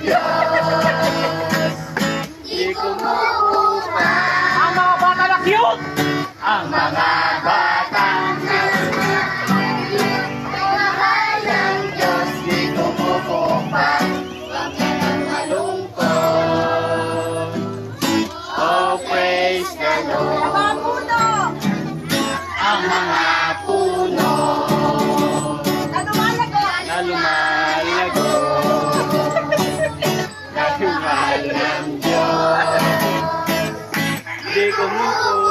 Diyos. Di kumukupa Ang mga bata na cute! ang mga batang mahal ng Diyos. Di kumukupa ang mga malungkot. Oh, praise the Lord. Ang mga puno na lumalago dahil mahal ng Diyos. Di kumukupa